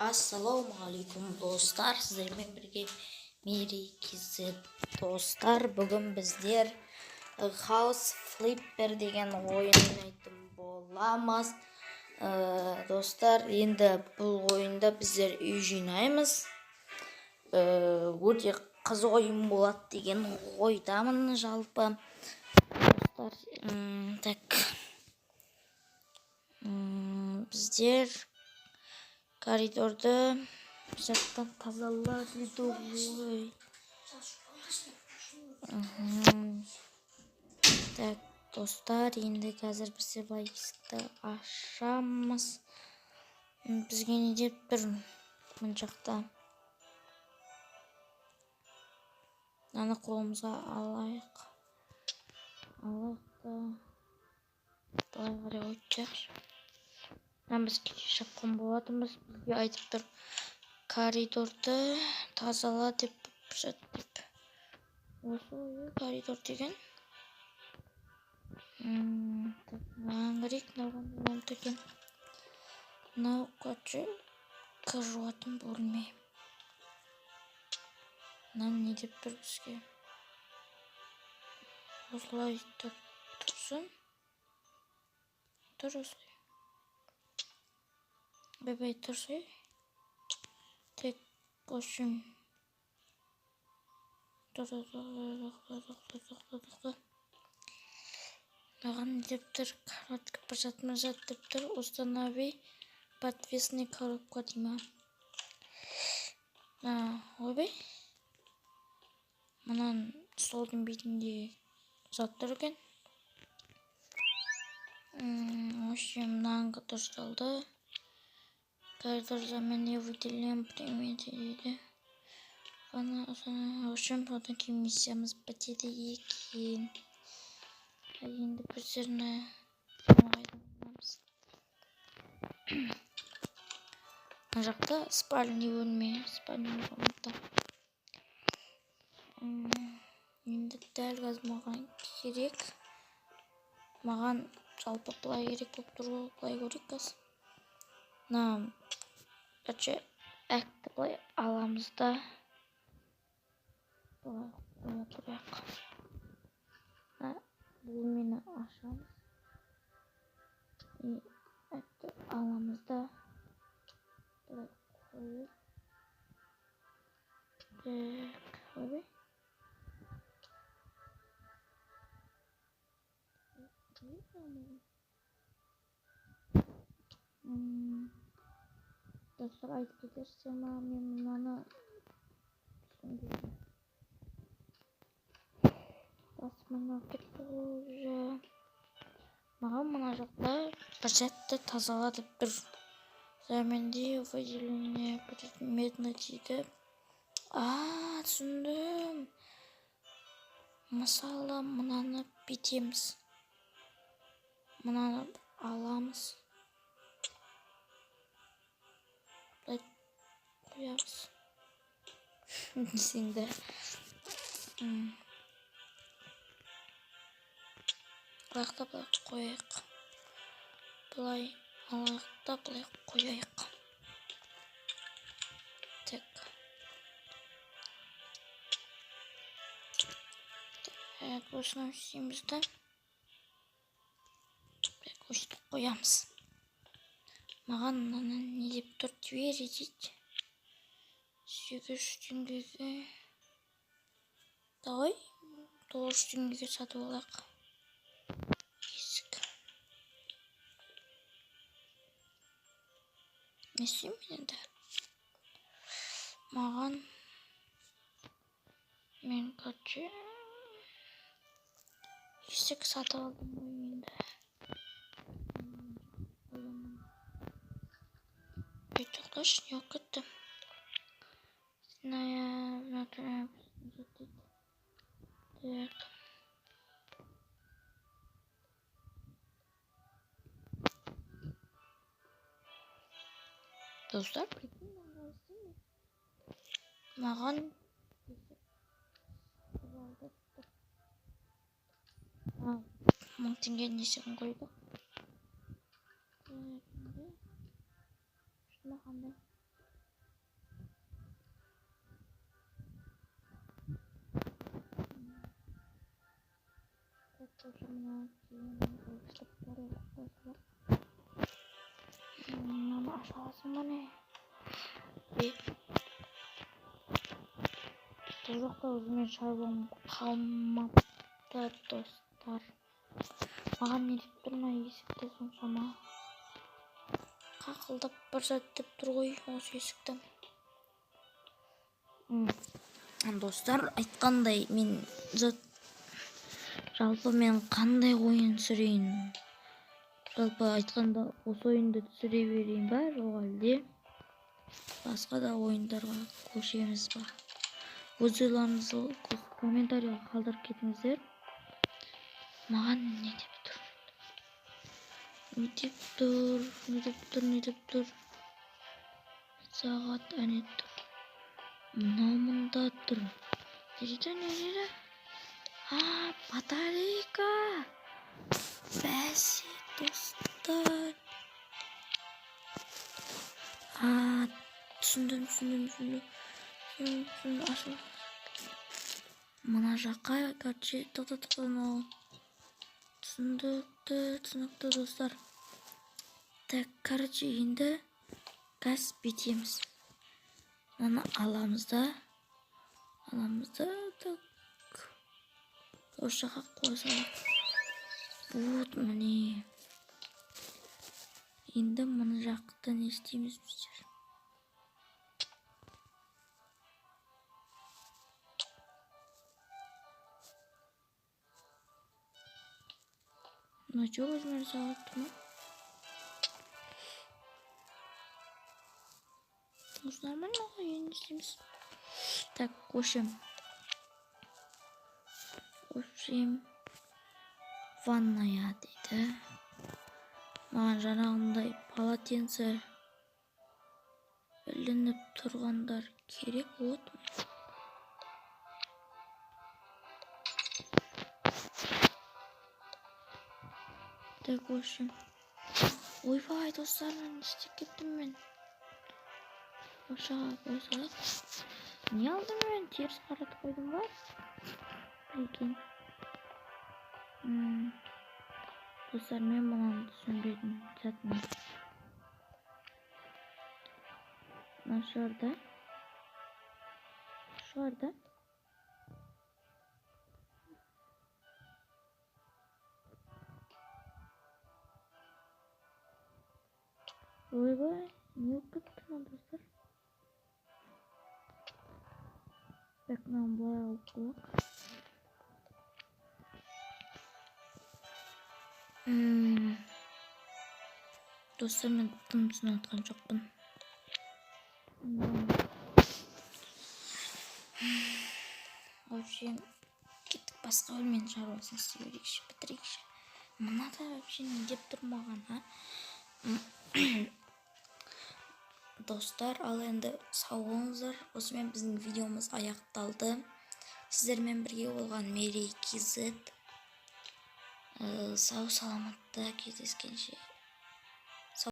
Assalamualaikum dostlar, sizlerмен бірге мерекесі достар. Бүгін біздер House Flipper деген ойын айтып боламыз. Достар, енді бұл ойында біздер үй жинаймыз. Өте қызық ойын болады деген ойдамын жалпы. Достар, біздер коридорды жаттан тазалайды ғой. Так, достар, енді қазір біздер былай есікті ашамыз. Бізге не деп тұр мына жақта? Мынаны қолымызға алайық та былай қарай өтер. Біз кеше шапқан болатынбыз. Бізге айтып тұр коридорды тазала деп жатып. Осы коридор деген. Маған керек мынау деген. Мынау кіретін бөлме. Мынаны не деп тұр бізге? Осылай тұрсын. Тұр осылай. Бебей тұрсы. Тек қошым. Маған деп тұр, коротко пожатмажат деп тұр. Установи подвесный коробка дейма. Ойбай. Мұнан столдың бетінде зат тұр екен. Мынаны дұрысталды. Коридор замене выделен приметі дейді. Одан кейін миссиямыз бітеді екен. Енді біздеріне қайдамыз. Мына жақта спальный бөлме. Енді дәл қазір маған керек. Маған жалпы былай керек болып тұр ғой. Былай көрейік қазір. Әкті былай аламыз да. Былай қоя тұрайық. Бөлмені ашамыз. Әкті аламыз да. Былай қойып. Қойып. Достар, айтып кетерсем, мен мынаны маған мына жақта бір жәтті тазалады бір заменде выделение предметно дейді. Түсіндім. Мысалы, мынаны бетеміз. Мынаны аламыз. Қоямыз. Десеңді. Бұлақта бұлай қойайық. Бұлай алайықта бұлай қойайық. Тек. Осыны істейміз да. Осыны қоямыз. Маған мынаны не деп тұр? Двери дейді. 8 теңгеге. Давай 9 теңгеге сатып алайық. Есік. Не істеймін енді? Маған мен көтше есік сатып алдым ғой енді. Тоқташы, не оқытты? Так. Достар, маған 1000 теңге несін қойды. Шына қандай? Aşağısın bana. Bu жақта өзіме шаруам қалмапты достар. Маған не деп тұр мына есікте соншама қақылдап бір зат деп тұр ғой осы есікті. Достар, айтқандай мен жалпы мен қандай ойын сүрейін? Жалпы айтқанда осы ойынды түсіре берейін ба, жоқ әлде басқа да ойындарға көшеміз ба? Өз ойларыңызды комментарийға қалдырып кетіңіздер. Маған не деп тұр? Не деп тұр? Сағат әне тұр. Мында тұр. Не? Батарейка. Бәсе, достар. Түсіндім. Ашыл. Мына жаққа, короче, тоқтатқаны. Түсінікті достар. Так, короче, енді газ бетеміз. Мына аламыз да. Так. Осы жаққа қойсақ. Вот, міне. Енді мына жақта не істейміз біздер? Ну что, возьмем сағатты ма? Осы нормально ғой, енді істейміз. Так, көшем. Ванная дейді. Маған жаңағындай полотенце ілініп тұрғандар керек от. Так, общем. Ойбай, достар, істеп кеттім мен. Ошаға қойсақ. Не алдым мен? Теріс қаратып қойдым ба? Прикинь. Достар, мен мұнан түсінбедім. Затмын. Шарда. Ойбай, не болып кетті ма, достар? Так, мынаны былай алып қояйық. Достар, мен тым түсініп жатқан жоқпын. Вообще, кетіп басқа бөлменің шаруасын істей бітірейікші. Мына да вообще не деп тұр маған, Достар, ал енді сау болыңыздар. Осымен біздің видеомыз аяқталды. Сіздермен бірге болған Мерей KZ. Сау саламатта кездескенше.